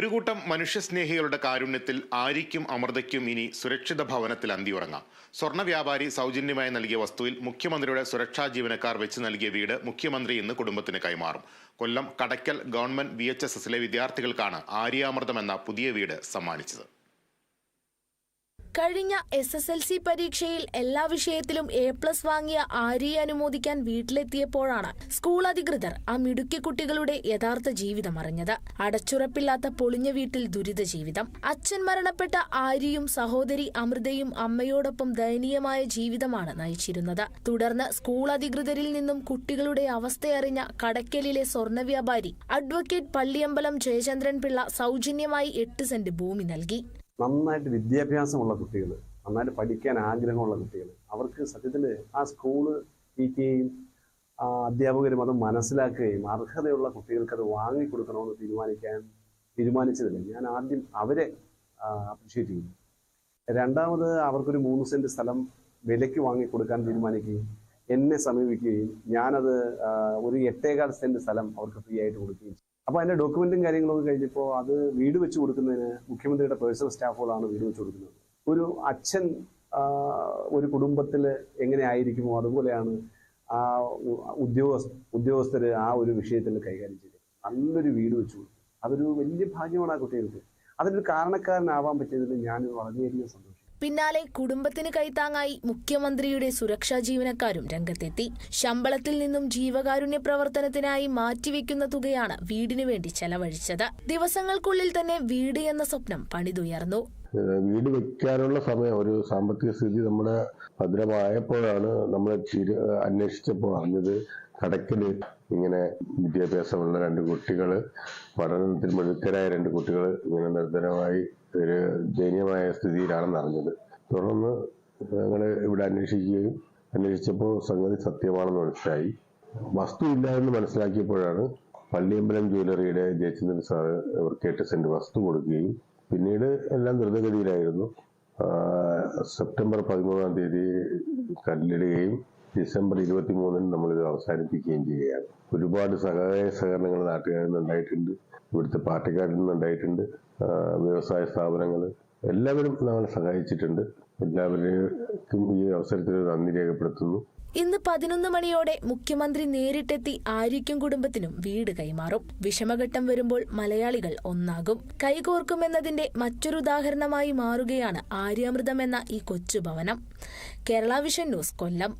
ഒരു കൂട്ടം മനുഷ്യസ്നേഹികളുടെ കാരുണ്യത്തിൽ ആര്യയ്ക്കും അമൃതയ്ക്കും ഇനി സുരക്ഷിത ഭവനത്തിൽ അന്തിയുറങ്ങാം. സ്വർണ്ണ വ്യാപാരി സൗജന്യമായി നൽകിയ വസ്തുവിൽ മുഖ്യമന്ത്രിയുടെ സുരക്ഷാ ജീവനക്കാർ വെച്ച് നൽകിയ വീട് മുഖ്യമന്ത്രി ഇന്ന് കുടുംബത്തിന് കൈമാറും. കൊല്ലം കടയ്ക്കൽ ഗവൺമെന്റ് VHSSലെ വിദ്യാർത്ഥികൾക്കാണ് ആര്യാമൃതം എന്ന പുതിയ വീട് സമ്മാനിച്ചത്. കഴിഞ്ഞ SSLC പരീക്ഷയിൽ എല്ലാ വിഷയത്തിലും A+ വാങ്ങിയ ആര്യയെ അനുമോദിക്കാൻ വീട്ടിലെത്തിയപ്പോഴാണ് സ്കൂൾ അധികൃതർ ആ മിടുക്കി കുട്ടികളുടെ യഥാർത്ഥ ജീവിതം അറിഞ്ഞത്. അടച്ചുറപ്പില്ലാത്ത പൊളിഞ്ഞ വീട്ടിൽ ദുരിത ജീവിതം. അച്ഛൻ മരണപ്പെട്ട ആര്യയും സഹോദരി അമൃതയും അമ്മയോടൊപ്പം ദയനീയമായ ജീവിതമാണ് നയിച്ചിരുന്നത്. തുടർന്ന് സ്കൂൾ അധികൃതരിൽ നിന്നും കുട്ടികളുടെ അവസ്ഥയറിഞ്ഞ കടയ്ക്കലിലെ സ്വർണ്ണ വ്യാപാരി അഡ്വക്കേറ്റ് പള്ളിയമ്പലം ജയചന്ദ്രൻ പിള്ള സൗജന്യമായി 8 സെന്റ് ഭൂമി നൽകി. നന്നായിട്ട് വിദ്യാഭ്യാസമുള്ള കുട്ടികൾ, നന്നായിട്ട് പഠിക്കാൻ ആഗ്രഹമുള്ള കുട്ടികൾ, അവർക്ക് സത്യത്തിൽ ആ സ്കൂള് ടീക്കുകയും അധ്യാപകരും അത് മനസ്സിലാക്കുകയും അർഹതയുള്ള കുട്ടികൾക്ക് അത് വാങ്ങിക്കൊടുക്കണമെന്ന് തീരുമാനിച്ചതില്ല. ഞാൻ ആദ്യം അവരെ അപ്രീഷിയേറ്റ് ചെയ്യുന്നു. രണ്ടാമത് അവർക്കൊരു 3 സെന്റ് സ്ഥലം വിലയ്ക്ക് വാങ്ങിക്കൊടുക്കാൻ തീരുമാനിക്കുകയും എന്നെ സമീപിക്കുകയും ഞാനത് ഒരു 8.25 സെന്റ് സ്ഥലം അവർക്ക് ഫ്രീ ആയിട്ട് കൊടുക്കുകയും ചെയ്തു. അപ്പോൾ അതിൻ്റെ ഡോക്യുമെന്റും കാര്യങ്ങളൊക്കെ കഴിഞ്ഞപ്പോൾ അത് വീട് വെച്ച് കൊടുക്കുന്നതിന് മുഖ്യമന്ത്രിയുടെ പേഴ്സണൽ സ്റ്റാഫുകളാണ് വീട് വെച്ച് കൊടുക്കുന്നത്. ഒരു അച്ഛൻ ഒരു കുടുംബത്തിൽ എങ്ങനെ ആയിരിക്കുമോ അതുപോലെയാണ് ആ ഉദ്യോഗസ്ഥർ ആ ഒരു വിഷയത്തിൽ കൈകാര്യം ചെയ്തത്. നല്ലൊരു വീട് വെച്ച് കൊടുത്തു. അതൊരു വലിയ ഭാഗ്യമാണ് ആ കുട്ടികൾക്ക്. അതിനൊരു കാരണക്കാരനാവാൻ പറ്റിയതിൽ ഞാൻ വളരെയധികം സന്തോഷം. പിന്നാലെ കുടുംബത്തിന് കൈത്താങ്ങായി മുഖ്യമന്ത്രിയുടെ സുരക്ഷാ ജീവനക്കാരും രംഗത്തെത്തി. ശമ്പളത്തിൽ നിന്നും ജീവകാരുണ്യ പ്രവർത്തനത്തിനായി മാറ്റിവെക്കുന്ന തുകയാണ് വീടിനു വേണ്ടി ചെലവഴിച്ചത്. ദിവസങ്ങൾക്കുള്ളിൽ തന്നെ വീട് എന്ന സ്വപ്നം പണിതുയർന്നു. വീട് വെക്കാനുള്ള സമയം, ഒരു സാമ്പത്തിക സ്ഥിതി നമ്മുടെ ഭദ്രമായപ്പോഴാണ് നമ്മൾ അന്വേഷിച്ചപ്പോൾ അറിഞ്ഞത് കടയ്ക്കല് ഇങ്ങനെ വിദ്യാഭ്യാസമുള്ള 2 കുട്ടികൾ, പഠനത്തിൽ മിടുക്കരായ 2 കുട്ടികൾ ഇങ്ങനെ നിർധനമായി ഒരു ദയനീയമായ സ്ഥിതിയിലാണെന്ന് അറിഞ്ഞത്. തുടർന്ന് ഞങ്ങൾ ഇവിടെ അന്വേഷിച്ചപ്പോൾ സംഗതി സത്യമാണെന്ന് മനസ്സിലായി. വസ്തു ഇല്ല എന്ന് മനസ്സിലാക്കിയപ്പോഴാണ് പള്ളിയമ്പലം ജ്വല്ലറിയുടെ ജയചന്ദ്രൻ സാറ് ഇവർക്ക് 8 സെന്റ് വസ്തു കൊടുക്കുകയും പിന്നീട് എല്ലാം ദ്രുതഗതിയിലായിരുന്നു. സെപ്റ്റംബർ 13-ാം തീയതി കല്ലിടുകയും ഡിസംബർ 23-ന് നമ്മളിത് അവസാനിപ്പിക്കുകയും ചെയ്യുകയാണ്. ഒരുപാട് സഹകരണങ്ങൾ നാട്ടുകാരിൽ നിന്നുണ്ടായിട്ടുണ്ട്, ഇവിടുത്തെ പാർട്ടിക്കാരിൽ നിന്നുണ്ടായിട്ടുണ്ട്, വ്യവസായ സ്ഥാപനങ്ങൾ എല്ലാവരും നമ്മളെ സഹായിച്ചിട്ടുണ്ട്. എല്ലാവർക്കും ഈ അവസരത്തിൽ നന്ദി രേഖപ്പെടുത്തുന്നു. ഇന്ന് 11 മണിയോടെ മുഖ്യമന്ത്രി നേരിട്ടെത്തി ആര്യയ്ക്കും കുടുംബത്തിനും വീട് കൈമാറും. വിഷമഘട്ടം വരുമ്പോൾ മലയാളികൾ ഒന്നാകും, കൈകോർക്കുമെന്നതിന്റെ മറ്റൊരു ഉദാഹരണമായി മാറുകയാണ് ആര്യാമൃതം എന്ന ഈ കൊച്ചു ഭവനം. കേരള വിഷൻ ന്യൂസ്, കൊല്ലം.